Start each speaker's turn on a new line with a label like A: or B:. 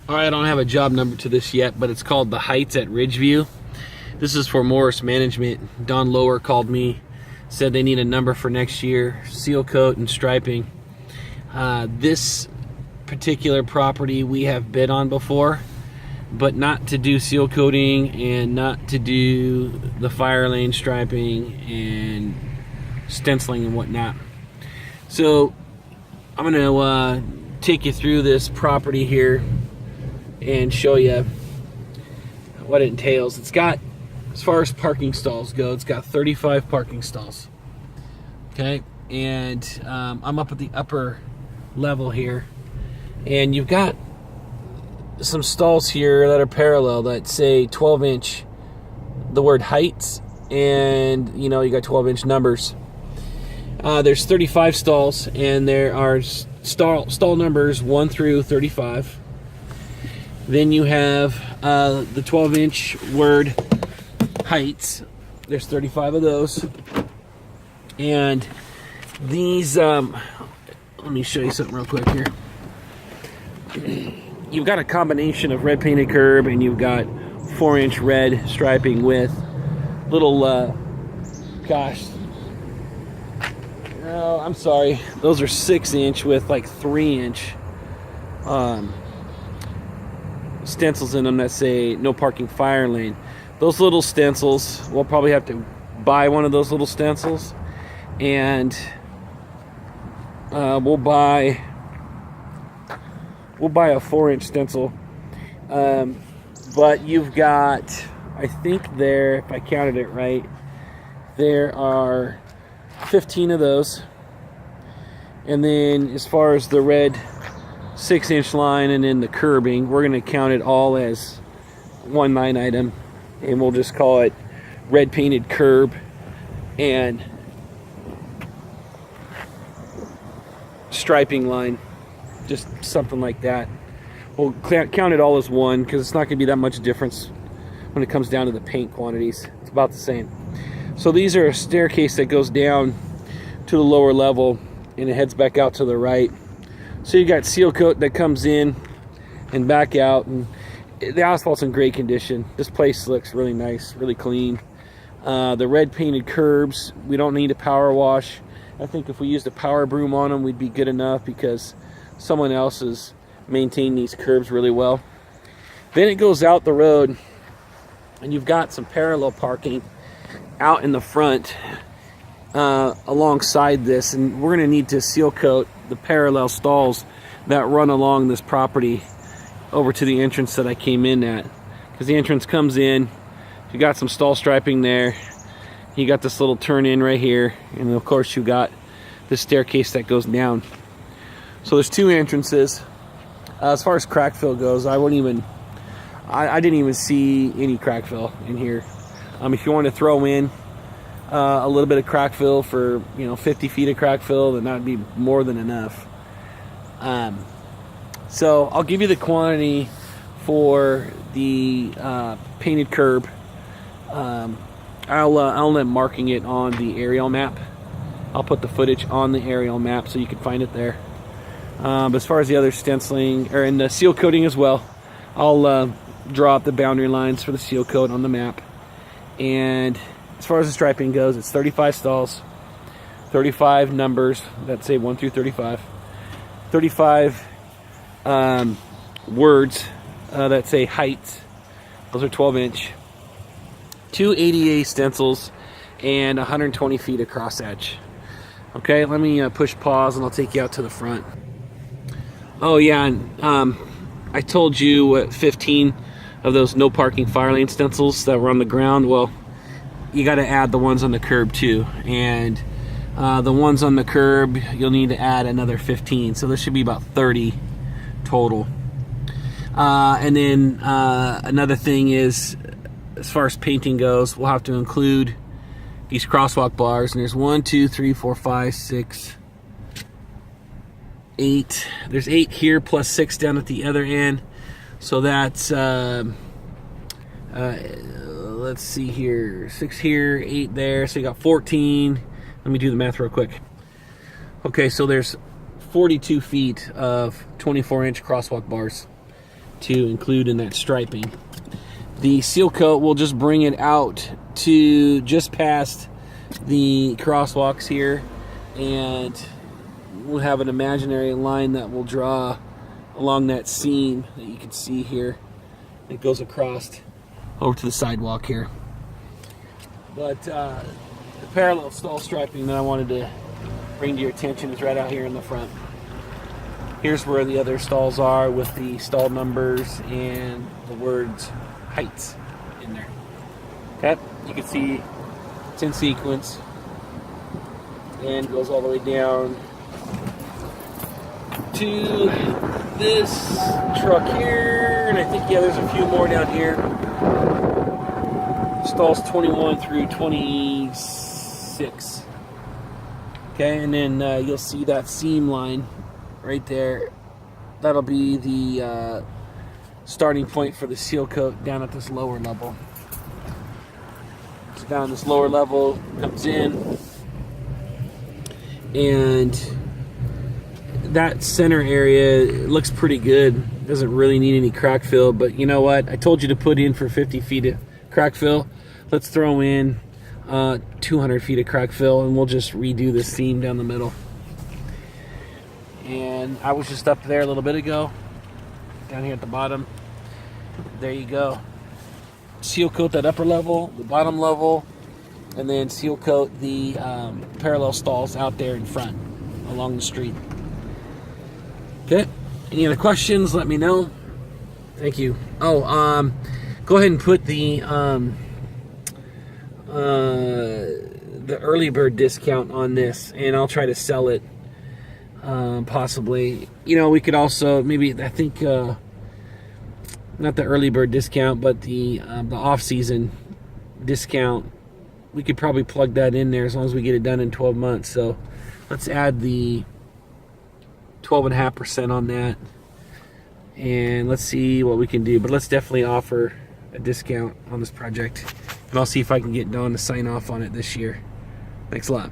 A: All right, I don't have a job number to this yet, but it's called The Heights at Ridgeview. This is for Morris Management. Don Lower called me, said they need a number for next year, seal coat and striping. This particular property we have bid on before, but not to do seal coating and not to do the fire lane striping and stenciling and whatnot. So I'm going to take you through this property here and show you what it entails. It's got, as far as parking stalls go, it's got 35 parking stalls. Okay, and I'm up at the upper level here, and you've got some stalls here that are parallel that say 12-inch, the word heights, and you got 12-inch numbers. There's 35 stalls, and there are stall numbers 1 through 35. Then you have the 12-inch word heights. There's 35 of those. And these, let me show you something real quick here. You've got a combination of red painted curb, and you've got 4-inch red striping with little, I'm sorry. Those are 6-inch with like 3-inch stencils in them that say no parking fire lane. Those little stencils, we'll probably have to buy one of those little stencils, and we'll buy a 4-inch stencil. But you've got, I think there, if I counted it right, there are 15 of those. And then as far as the red 6-inch line and then the curbing, we're going to count it all as one line item, and we'll just call it red painted curb and striping line, just something like that. We'll count it all as one because it's not going to be that much difference when it comes down to the paint quantities. It's about the same. So these are a staircase that goes down to the lower level, and it heads back out to the right. So you got seal coat that comes in and back out, and the asphalt's in great condition. This place looks really nice, really clean. The red painted curbs, we don't need a power wash. I think if we used a power broom on them, we'd be good enough because someone else has maintained these curbs really well. Then it goes out the road, and you've got some parallel parking out in the front alongside this, and we're going to need to seal coat the parallel stalls that run along this property over to the entrance that I came in at, because the entrance comes in, you got some stall striping there, you got this little turn in right here, and of course you got this staircase that goes down. So there's 2 entrances. As far as crack fill goes, I didn't even see any crack fill in here. If you want to throw in a little bit of crack fill for 50 feet of crack fill, then that'd be more than enough. So I'll give you the quantity for the painted curb. I'll end marking it on the aerial map. I'll put the footage on the aerial map so you can find it there. But as far as the other stenciling or in the seal coating as well, I'll draw up the boundary lines for the seal coat on the map. And as far as the striping goes, it's 35 stalls, 35 numbers that say 1 through 35, 35 words that say heights. Those are 12-inch. 2 ADA stencils and 120 feet of cross edge. Okay, let me push pause and I'll take you out to the front. Oh yeah, and I told you 15 of those no parking fire lane stencils that were on the ground. Well, you got to add the ones on the curb too, and the ones on the curb you'll need to add another 15, so there should be about 30 total. And then another thing is, as far as painting goes, we'll have to include these crosswalk bars, and there's 1, 2, 3, 4, 5, 6, 8. There's 8 here plus 6 down at the other end, so that's let's see here, 6 here, 8 there, so you got 14. Let me do the math real quick. Okay, so there's 42 feet of 24-inch crosswalk bars. to include in that striping. The seal coat will just bring it out to just past the crosswalks here, and we'll have an imaginary line that will draw along that seam that you can see here. It goes across over to the sidewalk here. But the parallel stall striping that I wanted to bring to your attention is right out here in the front. Here's where the other stalls are with the stall numbers and the words heights in there. Okay, you can see it's in sequence and goes all the way down to this truck here, and I think, yeah, there's a few more down here. Stalls 21 through 26. Okay, and then you'll see that seam line right there. That'll be the starting point for the seal coat down at this lower level. So down this lower level comes in, and that center area looks pretty good. Doesn't really need any crack fill, but you know what? I told you to put in for 50 feet of crack fill. Let's throw in 200 feet of crack fill, and we'll just redo the seam down the middle. And I was just up there a little bit ago, down here at the bottom. There you go. Seal coat that upper level, the bottom level, and then seal coat the parallel stalls out there in front along the street. Okay, any other questions, let me know. Thank you. Oh, go ahead and put the early bird discount on this, and I'll try to sell it. Possibly, you know, we could also maybe, I think, not the early bird discount, but the off-season discount. We could probably plug that in there as long as we get it done in 12 months. So let's add the 12.5% on that, and let's see what we can do. But let's definitely offer a discount on this project, and I'll see if I can get Dawn to sign off on it this year. Thanks a lot.